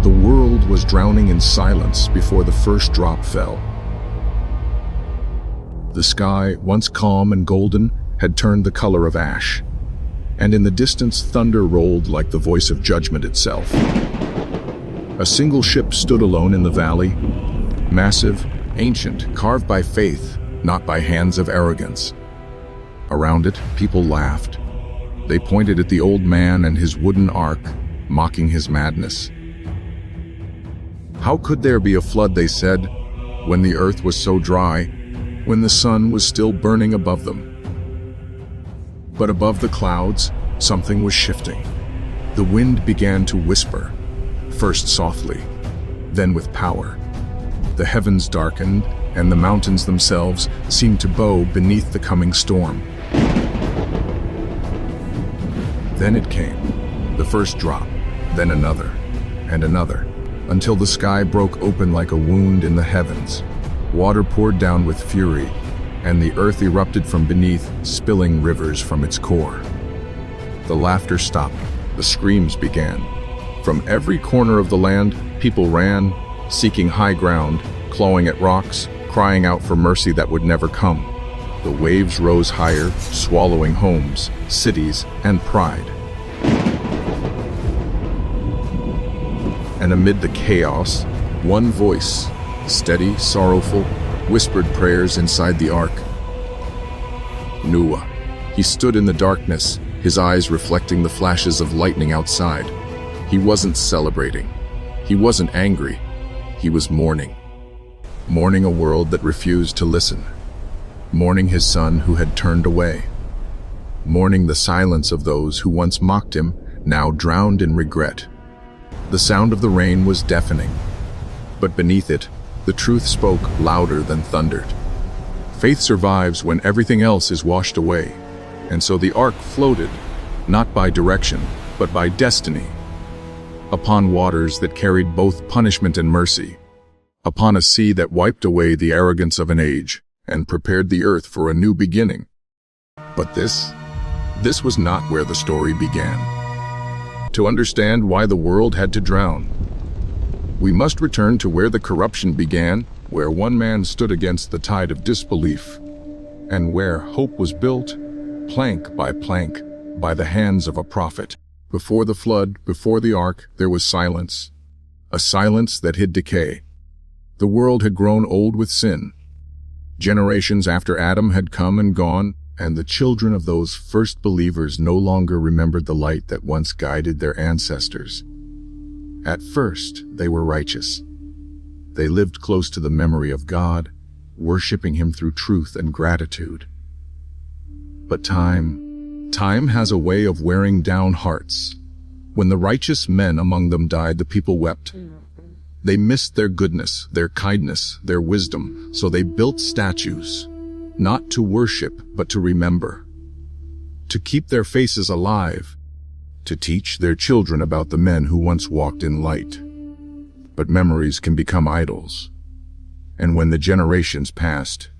The world was drowning in silence before the first drop fell. The sky, once calm and golden, had turned the color of ash, and in the distance thunder rolled like the voice of judgment itself. A single ship stood alone in the valley, massive, ancient, carved by faith, not by hands of arrogance. Around it, people laughed. They pointed at the old man and his wooden ark, mocking his madness. How could there be a flood, they said, when the earth was so dry, when the sun was still burning above them? But above the clouds, something was shifting. The wind began to whisper, first softly, then with power. The heavens darkened, and the mountains themselves seemed to bow beneath the coming storm. Then it came, the first drop, then another, and another, until the sky broke open like a wound in the heavens. Water poured down with fury, and the earth erupted from beneath, spilling rivers from its core. The laughter stopped, the screams began. From every corner of the land, people ran, seeking high ground, clawing at rocks, crying out for mercy that would never come. The waves rose higher, swallowing homes, cities, and pride. And amid the chaos, one voice, steady, sorrowful, whispered prayers inside the ark. Noah. He stood in the darkness, his eyes reflecting the flashes of lightning outside. He wasn't celebrating. He wasn't angry. He was mourning. Mourning a world that refused to listen. Mourning his son who had turned away. Mourning the silence of those who once mocked him, now drowned in regret. The sound of the rain was deafening, but beneath it, the truth spoke louder than thundered. Faith survives when everything else is washed away, and so the ark floated, not by direction, but by destiny, upon waters that carried both punishment and mercy, upon a sea that wiped away the arrogance of an age and prepared the earth for a new beginning. But this was not where the story began. To understand why the world had to drown, we must return to where the corruption began, where one man stood against the tide of disbelief, and where hope was built, plank by plank, by the hands of a prophet. Before the flood, before the ark, there was silence, a silence that hid decay. The world had grown old with sin. Generations after Adam had come and gone, and the children of those first believers no longer remembered the light that once guided their ancestors. At first, they were righteous. They lived close to the memory of God, worshiping Him through truth and gratitude. But time has a way of wearing down hearts. When the righteous men among them died, the people wept. They missed their goodness, their kindness, their wisdom, so they built statues, not to worship, but to remember, to keep their faces alive, to teach their children about the men who once walked in light. But memories can become idols, and when the generations passed,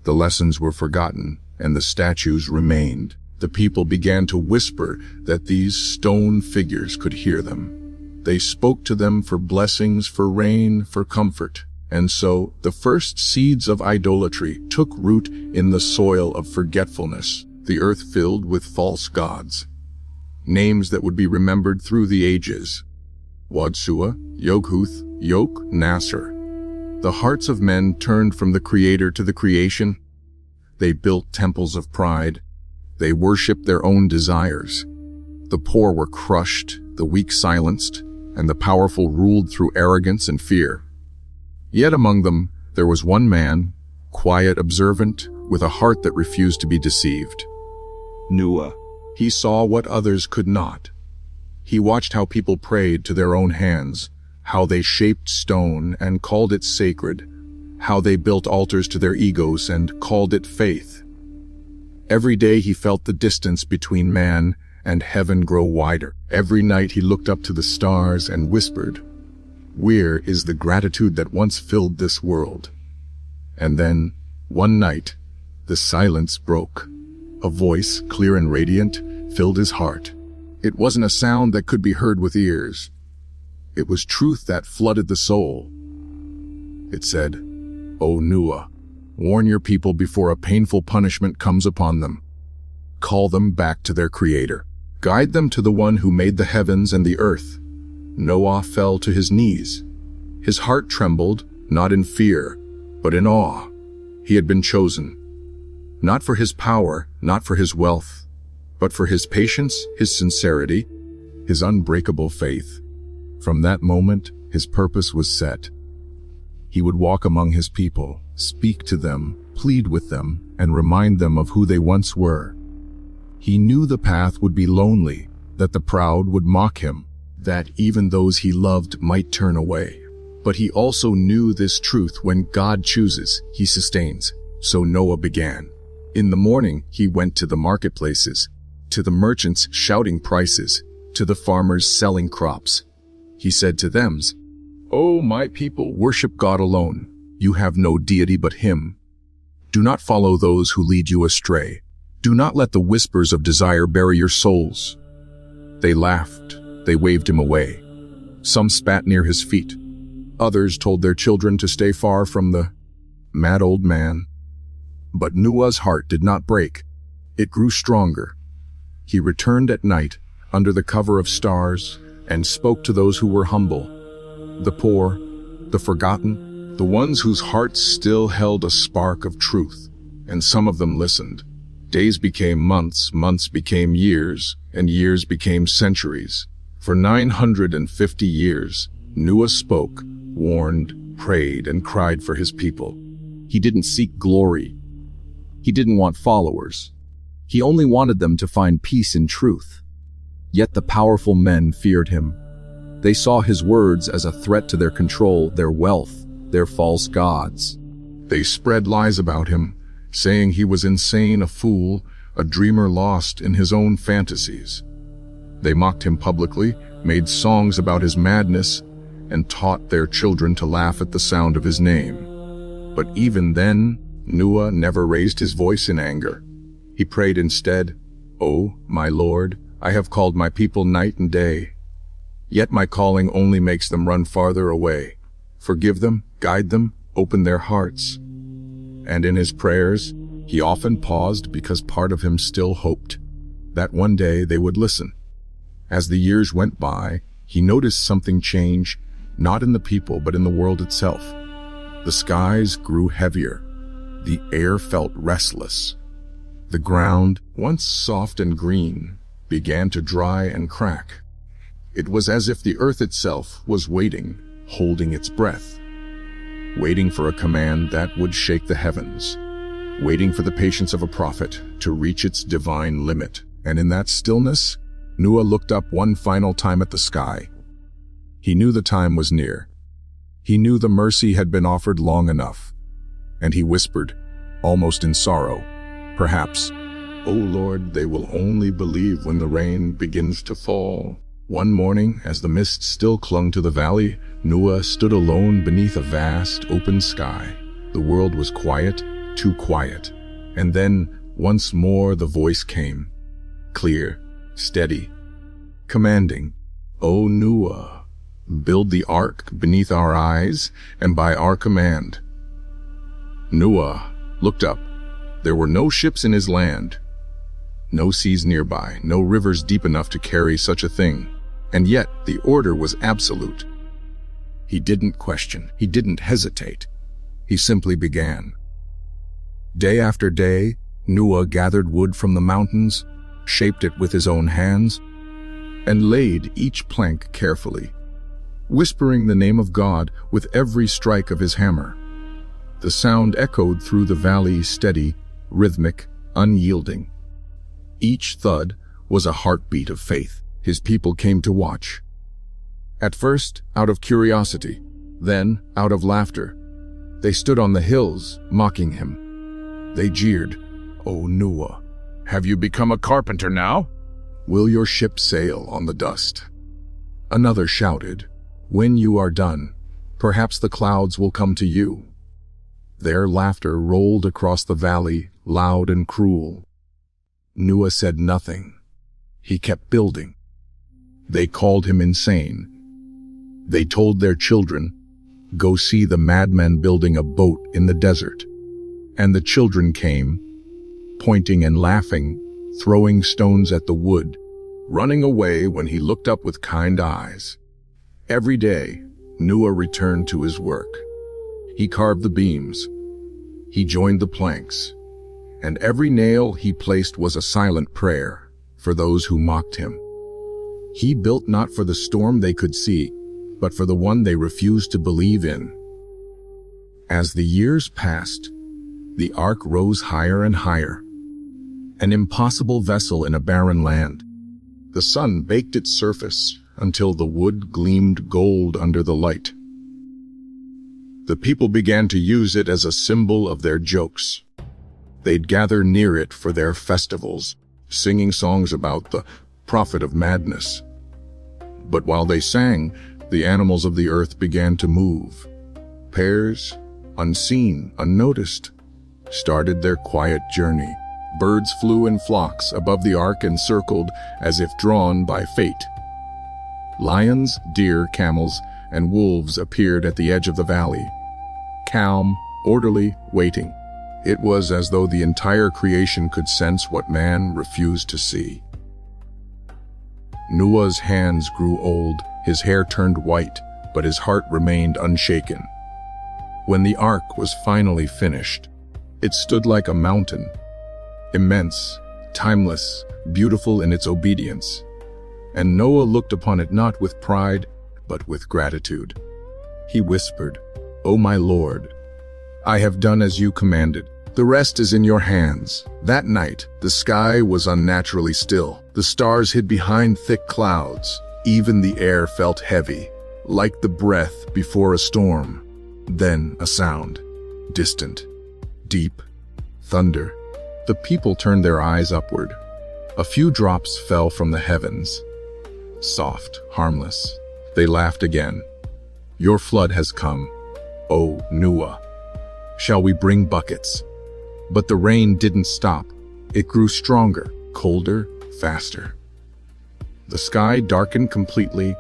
the lessons were forgotten and the statues remained. The people began to whisper that these stone figures could hear them. They spoke to them for blessings, for rain, for comfort. And so, the first seeds of idolatry took root in the soil of forgetfulness, the earth filled with false gods. Names that would be remembered through the ages. Wadsua, Yoghuth, Yok, Nasser. The hearts of men turned from the Creator to the creation. They built temples of pride. They worshipped their own desires. The poor were crushed, the weak silenced, and the powerful ruled through arrogance and fear. Yet among them, there was one man, quiet, observant, with a heart that refused to be deceived. Noah. He saw what others could not. He watched how people prayed to their own hands, how they shaped stone and called it sacred, how they built altars to their egos and called it faith. Every day he felt the distance between man and heaven grow wider. Every night he looked up to the stars and whispered, "Where is the gratitude that once filled this world?" And then, one night, the silence broke. A voice, clear and radiant, filled his heart. It wasn't a sound that could be heard with ears. It was truth that flooded the soul. It said, "O Noah, warn your people before a painful punishment comes upon them. Call them back to their Creator. Guide them to the one who made the heavens and the earth." Noah fell to his knees. His heart trembled, not in fear, but in awe. He had been chosen, not for his power, not for his wealth, but for his patience, his sincerity, his unbreakable faith. From that moment, his purpose was set. He would walk among his people, speak to them, plead with them, and remind them of who they once were. He knew the path would be lonely, that the proud would mock him, that even those he loved might turn away. But he also knew this truth: when God chooses, he sustains. So Noah began. In the morning, he went to the marketplaces, to the merchants shouting prices, to the farmers selling crops. He said to them, "O my people, worship God alone. You have no deity but Him. Do not follow those who lead you astray. Do not let the whispers of desire bury your souls." They laughed. They waved him away. Some spat near his feet. Others told their children to stay far from the mad old man. But Noah's heart did not break. It grew stronger. He returned at night, under the cover of stars, and spoke to those who were humble, the poor, the forgotten, the ones whose hearts still held a spark of truth. And some of them listened. Days became months, months became years, and years became centuries. For 950 years, Noah spoke, warned, prayed, and cried for his people. He didn't seek glory. He didn't want followers. He only wanted them to find peace in truth. Yet the powerful men feared him. They saw his words as a threat to their control, their wealth, their false gods. They spread lies about him, saying he was insane, a fool, a dreamer lost in his own fantasies. They mocked him publicly, made songs about his madness, and taught their children to laugh at the sound of his name. But even then, Noah never raised his voice in anger. He prayed instead, "O, my Lord, I have called my people night and day. Yet my calling only makes them run farther away. Forgive them, guide them, open their hearts." And in his prayers, he often paused because part of him still hoped that one day they would listen. As the years went by, he noticed something change, not in the people but in the world itself. The skies grew heavier. The air felt restless. The ground, once soft and green, began to dry and crack. It was as if the earth itself was waiting, holding its breath, waiting for a command that would shake the heavens, waiting for the patience of a prophet to reach its divine limit. And in that stillness, Noah looked up one final time at the sky. He knew the time was near. He knew the mercy had been offered long enough. And he whispered, almost in sorrow, "Perhaps, O Lord, they will only believe when the rain begins to fall." One morning, as the mist still clung to the valley, Noah stood alone beneath a vast, open sky. The world was quiet, too quiet. And then, once more, the voice came, clear, steady, commanding, "O Noah, build the ark beneath our eyes and by our command." Noah looked up. There were no ships in his land, no seas nearby, no rivers deep enough to carry such a thing. And yet the order was absolute. He didn't question, he didn't hesitate. He simply began. Day after day, Noah gathered wood from the mountains, shaped it with his own hands, and laid each plank carefully, whispering the name of God with every strike of his hammer. The sound echoed through the valley, steady, rhythmic, unyielding. Each thud was a heartbeat of faith. His people came to watch. At first, out of curiosity, then out of laughter. They stood on the hills, mocking him. They jeered, "O Noah, have you become a carpenter now? Will your ship sail on the dust?" Another shouted, "When you are done, perhaps the clouds will come to you." Their laughter rolled across the valley, loud and cruel. Noah said nothing. He kept building. They called him insane. They told their children, "Go see the madman building a boat in the desert." And the children came, pointing and laughing, throwing stones at the wood, running away when he looked up with kind eyes. Every day, Noah returned to his work. He carved the beams. He joined the planks. And every nail he placed was a silent prayer for those who mocked him. He built not for the storm they could see, but for the one they refused to believe in. As the years passed, the ark rose higher and higher, an impossible vessel in a barren land. The sun baked its surface until the wood gleamed gold under the light. The people began to use it as a symbol of their jokes. They'd gather near it for their festivals, singing songs about the prophet of madness. But while they sang, the animals of the earth began to move. Pairs, unseen, unnoticed, started their quiet journey. Birds flew in flocks above the ark and circled as if drawn by fate. Lions, deer, camels, and wolves appeared at the edge of the valley, calm, orderly, waiting. It was as though the entire creation could sense what man refused to see. Noah's hands grew old, his hair turned white, but his heart remained unshaken. When the ark was finally finished, it stood like a mountain, immense, timeless, beautiful in its obedience. And Noah looked upon it not with pride, but with gratitude. He whispered, "O my Lord, I have done as you commanded. The rest is in your hands." That night, the sky was unnaturally still. The stars hid behind thick clouds. Even the air felt heavy, like the breath before a storm. Then a sound, distant, deep, thunder. The people turned their eyes upward. A few drops fell from the heavens. Soft, harmless. They laughed again. "Your flood has come, O Noah. Shall we bring buckets?" But the rain didn't stop. It grew stronger, colder, faster. The sky darkened completely,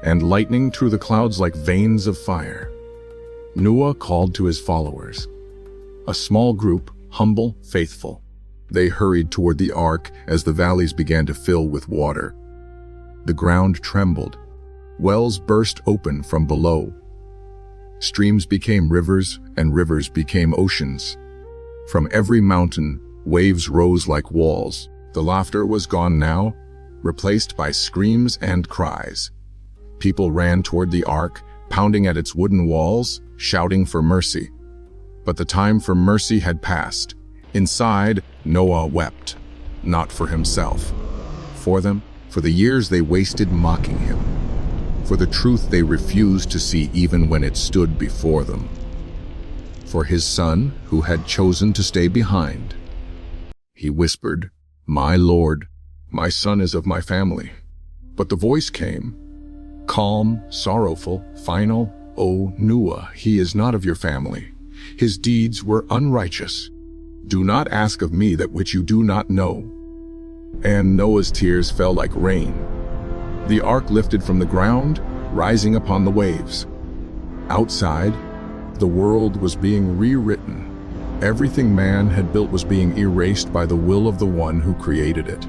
and lightning through the clouds like veins of fire. Noah called to his followers. A small group, humble, faithful. They hurried toward the ark as the valleys began to fill with water. The ground trembled. Wells burst open from below. Streams became rivers, and rivers became oceans. From every mountain, waves rose like walls. The laughter was gone now, replaced by screams and cries. People ran toward the ark, pounding at its wooden walls, shouting for mercy. But the time for mercy had passed. Inside, Noah wept, not for himself. For them, for the years they wasted mocking him. For the truth they refused to see even when it stood before them. For his son, who had chosen to stay behind. He whispered, "My Lord, my son is of my family." But the voice came, calm, sorrowful, final, "O Noah, he is not of your family. His deeds were unrighteous. Do not ask of me that which you do not know." And Noah's tears fell like rain. The ark lifted from the ground, rising upon the waves. Outside, the world was being rewritten. Everything man had built was being erased by the will of the one who created it.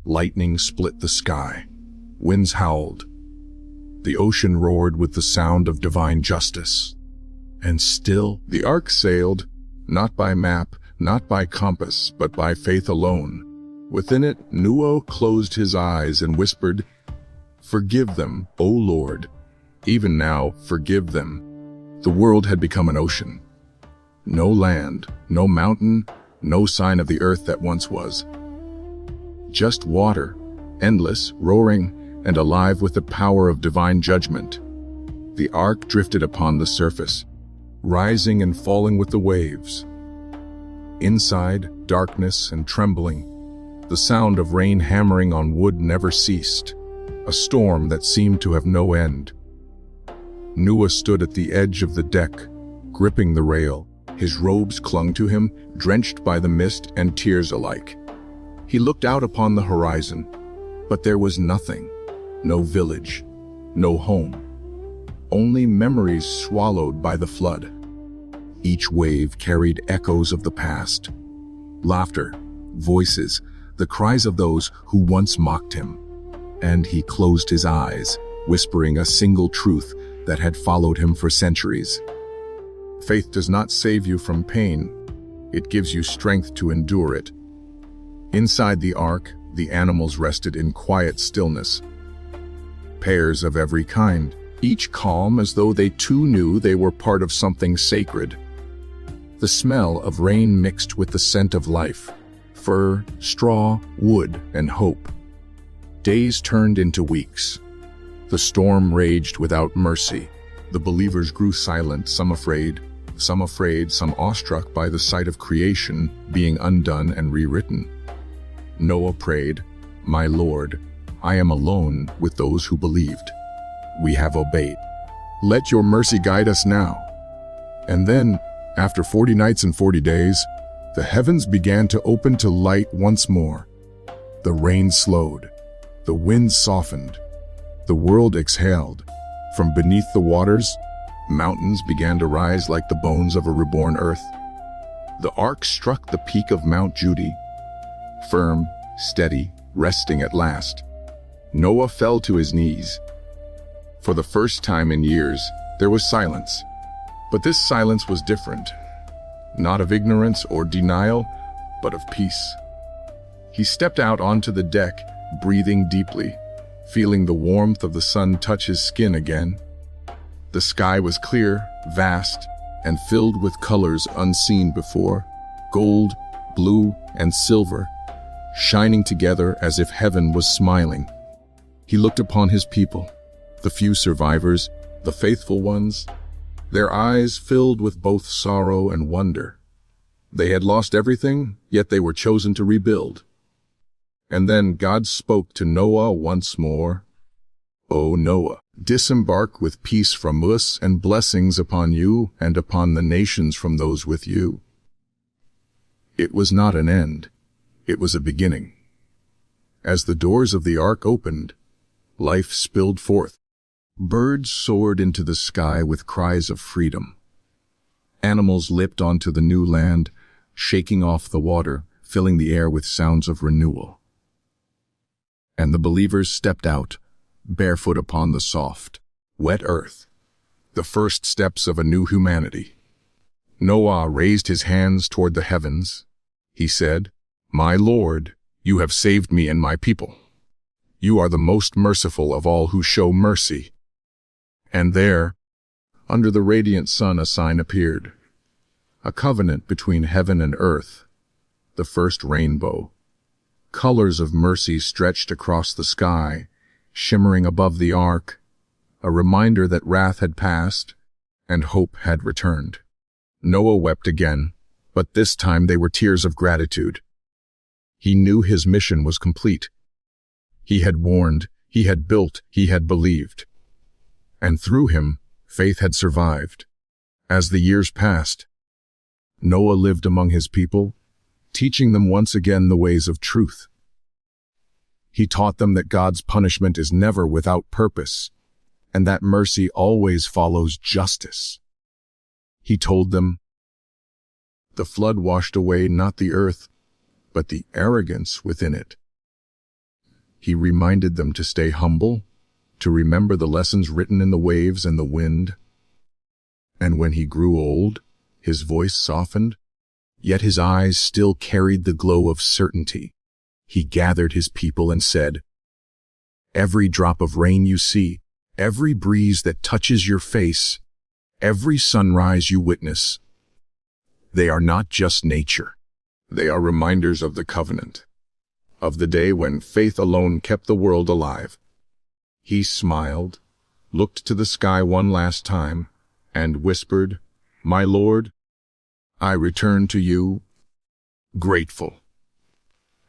Lightning split the sky. Winds howled. The ocean roared with the sound of divine justice. And still, the ark sailed, not by map, not by compass, but by faith alone. Within it, Noah closed his eyes and whispered, "Forgive them, O Lord. Even now, forgive them." The world had become an ocean. No land, no mountain, no sign of the earth that once was. Just water, endless, roaring, and alive with the power of divine judgment. The ark drifted upon the surface, rising and falling with the waves. Inside, darkness and trembling. The sound of rain hammering on wood never ceased, a storm that seemed to have no end. Noah stood at the edge of the deck, gripping the rail. His robes clung to him, drenched by the mist and tears alike. He looked out upon the horizon, but there was nothing. No village, no home. Only memories swallowed by the flood. Each wave carried echoes of the past. Laughter, voices, the cries of those who once mocked him. And he closed his eyes, whispering a single truth that had followed him for centuries. Faith does not save you from pain. It gives you strength to endure it. Inside the ark, the animals rested in quiet stillness. Pairs of every kind, each calm as though they too knew they were part of something sacred. The smell of rain mixed with the scent of life, fur, straw, wood, and hope. Days turned into weeks. The storm raged without mercy. The believers grew silent, some afraid, some awestruck by the sight of creation being undone and rewritten. Noah prayed, "My Lord, I am alone with those who believed. We have obeyed. Let your mercy guide us now." And then, after 40 nights and 40 days, the heavens began to open to light once more. The rain slowed. The wind softened. The world exhaled. From beneath the waters, mountains began to rise like the bones of a reborn earth. The ark struck the peak of Mount Judy, firm, steady, resting at last. Noah fell to his knees. For the first time in years, there was silence. But this silence was different. Not of ignorance or denial, but of peace. He stepped out onto the deck, breathing deeply, feeling the warmth of the sun touch his skin again. The sky was clear, vast, and filled with colors unseen before, gold, blue, and silver, shining together as if heaven was smiling. He looked upon his people, the few survivors, the faithful ones, their eyes filled with both sorrow and wonder. They had lost everything, yet they were chosen to rebuild. And then God spoke to Noah once more. "O Noah, disembark with peace from us and blessings upon you and upon the nations from those with you." It was not an end. It was a beginning. As the doors of the ark opened, life spilled forth. Birds soared into the sky with cries of freedom. Animals leapt onto the new land, shaking off the water, filling the air with sounds of renewal. And the believers stepped out, barefoot upon the soft, wet earth, the first steps of a new humanity. Noah raised his hands toward the heavens. He said, "My Lord, you have saved me and my people. You are the most merciful of all who show mercy." And there, under the radiant sun, a sign appeared. A covenant between heaven and earth, the first rainbow. Colors of mercy stretched across the sky, shimmering above the ark, a reminder that wrath had passed and hope had returned. Noah wept again, but this time they were tears of gratitude. He knew his mission was complete. He had warned, he had built, he had believed. And through him, faith had survived. As the years passed, Noah lived among his people, teaching them once again the ways of truth. He taught them that God's punishment is never without purpose, and that mercy always follows justice. He told them, the flood washed away not the earth, but the arrogance within it. He reminded them to stay humble, to remember the lessons written in the waves and the wind. And when he grew old, his voice softened, yet his eyes still carried the glow of certainty. He gathered his people and said, "Every drop of rain you see, every breeze that touches your face, every sunrise you witness, they are not just nature. They are reminders of the covenant, of the day when faith alone kept the world alive." He smiled, looked to the sky one last time, and whispered, "My Lord, I return to you, grateful."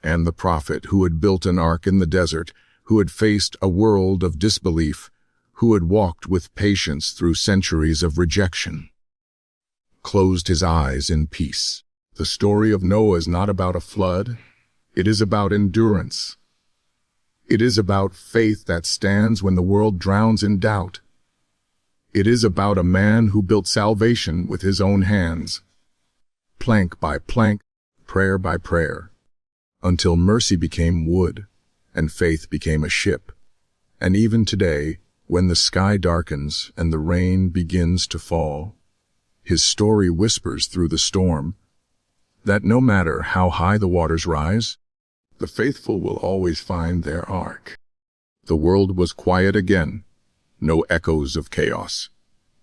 And the prophet who had built an ark in the desert, who had faced a world of disbelief, who had walked with patience through centuries of rejection, closed his eyes in peace. The story of Noah is not about a flood. It is about endurance. It is about faith that stands when the world drowns in doubt. It is about a man who built salvation with his own hands, plank by plank, prayer by prayer, until mercy became wood and faith became a ship. And even today, when the sky darkens and the rain begins to fall, his story whispers through the storm that no matter how high the waters rise, the faithful will always find their ark. The world was quiet again, no echoes of chaos,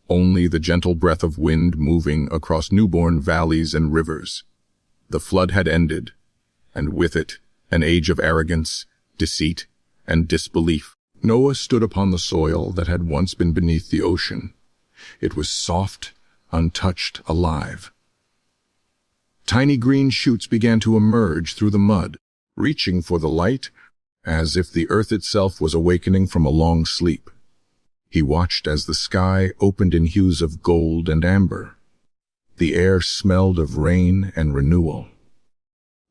only the gentle breath of wind moving across newborn valleys and rivers. The flood had ended, and with it, an age of arrogance, deceit, and disbelief. Noah stood upon the soil that had once been beneath the ocean. It was soft, untouched, alive. Tiny green shoots began to emerge through the mud, reaching for the light, as if the earth itself was awakening from a long sleep. He watched as the sky opened in hues of gold and amber. The air smelled of rain and renewal.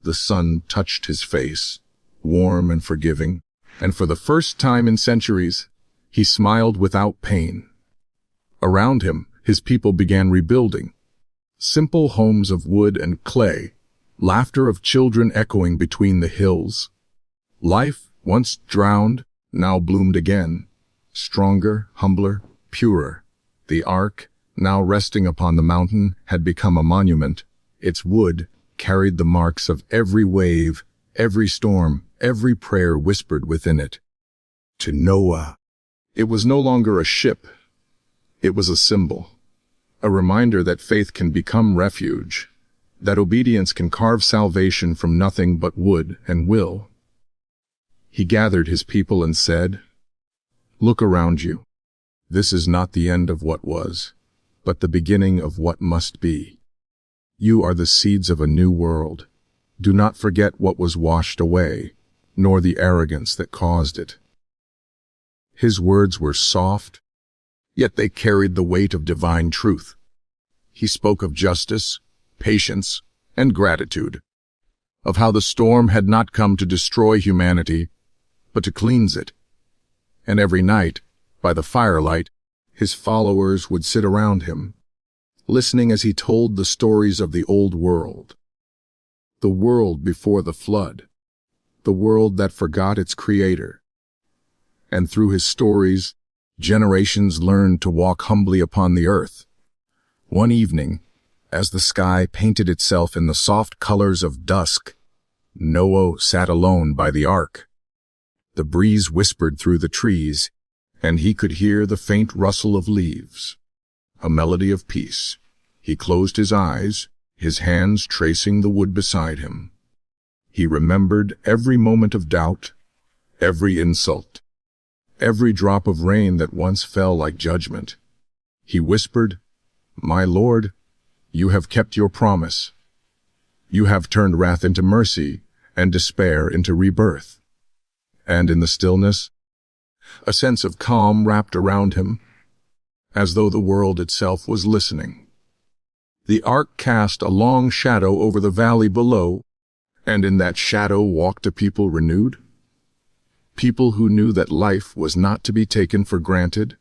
The sun touched his face, warm and forgiving, and for the first time in centuries, he smiled without pain. Around him, his people began rebuilding. Simple homes of wood and clay, laughter of children echoing between the hills. Life, once drowned, now bloomed again, stronger, humbler, purer. The ark, now resting upon the mountain, had become a monument. Its wood carried the marks of every wave, every storm, every prayer whispered within it. To Noah, it was no longer a ship. It was a symbol, a reminder that faith can become refuge, that obedience can carve salvation from nothing but wood and will. He gathered his people and said, "Look around you. This is not the end of what was, but the beginning of what must be. You are the seeds of a new world. Do not forget what was washed away, nor the arrogance that caused it." His words were soft, yet they carried the weight of divine truth. He spoke of justice, patience, and gratitude, of how the storm had not come to destroy humanity, but to cleanse it. And every night, by the firelight, his followers would sit around him, listening as he told the stories of the old world, the world before the flood, the world that forgot its creator. And through his stories, generations learned to walk humbly upon the earth. One evening, as the sky painted itself in the soft colors of dusk, Noah sat alone by the ark. The breeze whispered through the trees, and he could hear the faint rustle of leaves, a melody of peace. He closed his eyes, his hands tracing the wood beside him. He remembered every moment of doubt, every insult, every drop of rain that once fell like judgment. He whispered, "My Lord, you have kept your promise. You have turned wrath into mercy and despair into rebirth." And in the stillness, a sense of calm wrapped around him, as though the world itself was listening. The ark cast a long shadow over the valley below, and in that shadow walked a people renewed. People who knew that life was not to be taken for granted.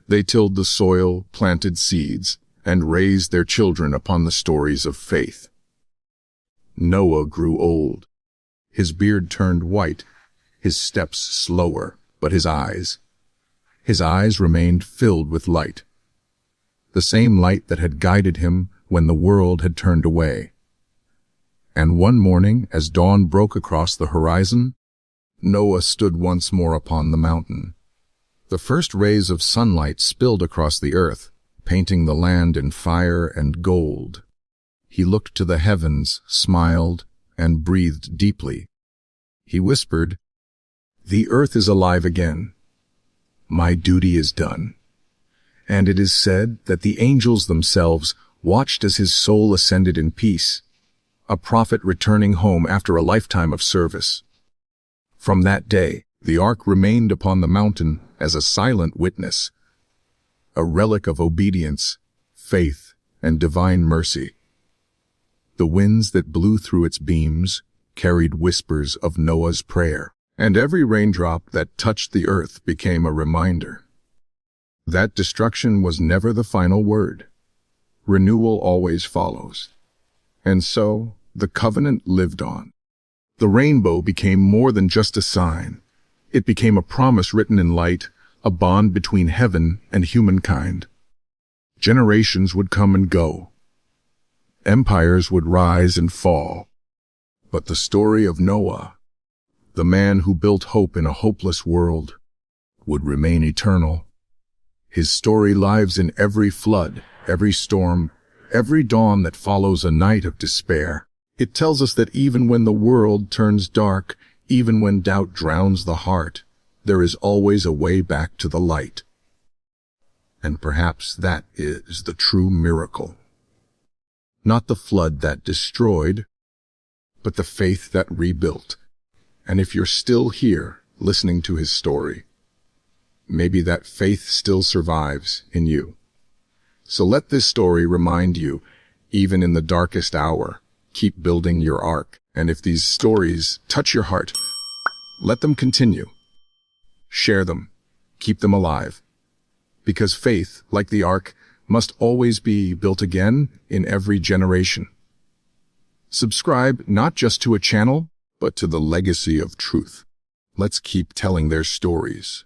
They tilled the soil, planted seeds, and raised their children upon the stories of faith. Noah grew old. His beard turned white, his steps slower, but his eyes remained filled with light. The same light that had guided him when the world had turned away. And one morning, as dawn broke across the horizon, Noah stood once more upon the mountain. The first rays of sunlight spilled across the earth, painting the land in fire and gold. He looked to the heavens, smiled, and breathed deeply. He whispered, "The earth is alive again. My duty is done." And it is said that the angels themselves watched as his soul ascended in peace, a prophet returning home after a lifetime of service. From that day, the ark remained upon the mountain as a silent witness, a relic of obedience, faith, and divine mercy. The winds that blew through its beams carried whispers of Noah's prayer, And every raindrop that touched the earth became a reminder that destruction was never the final word. Renewal always follows. And so, the covenant lived on. The rainbow became more than just a sign. It became a promise written in light, a bond between heaven and humankind. Generations would come and go. Empires would rise and fall. But the story of Noah, the man who built hope in a hopeless world, would remain eternal. His story lives in every flood, every storm, every dawn that follows a night of despair. It tells us that even when the world turns dark, even when doubt drowns the heart, there is always a way back to the light. And perhaps that is the true miracle. Not the flood that destroyed, but the faith that rebuilt. And if you're still here, listening to his story, maybe that faith still survives in you. So let this story remind you, even in the darkest hour, keep building your ark. And if these stories touch your heart, let them continue. Share them. Keep them alive. Because faith, like the ark, must always be built again in every generation. Subscribe not just to a channel, but to the legacy of truth. Let's keep telling their stories.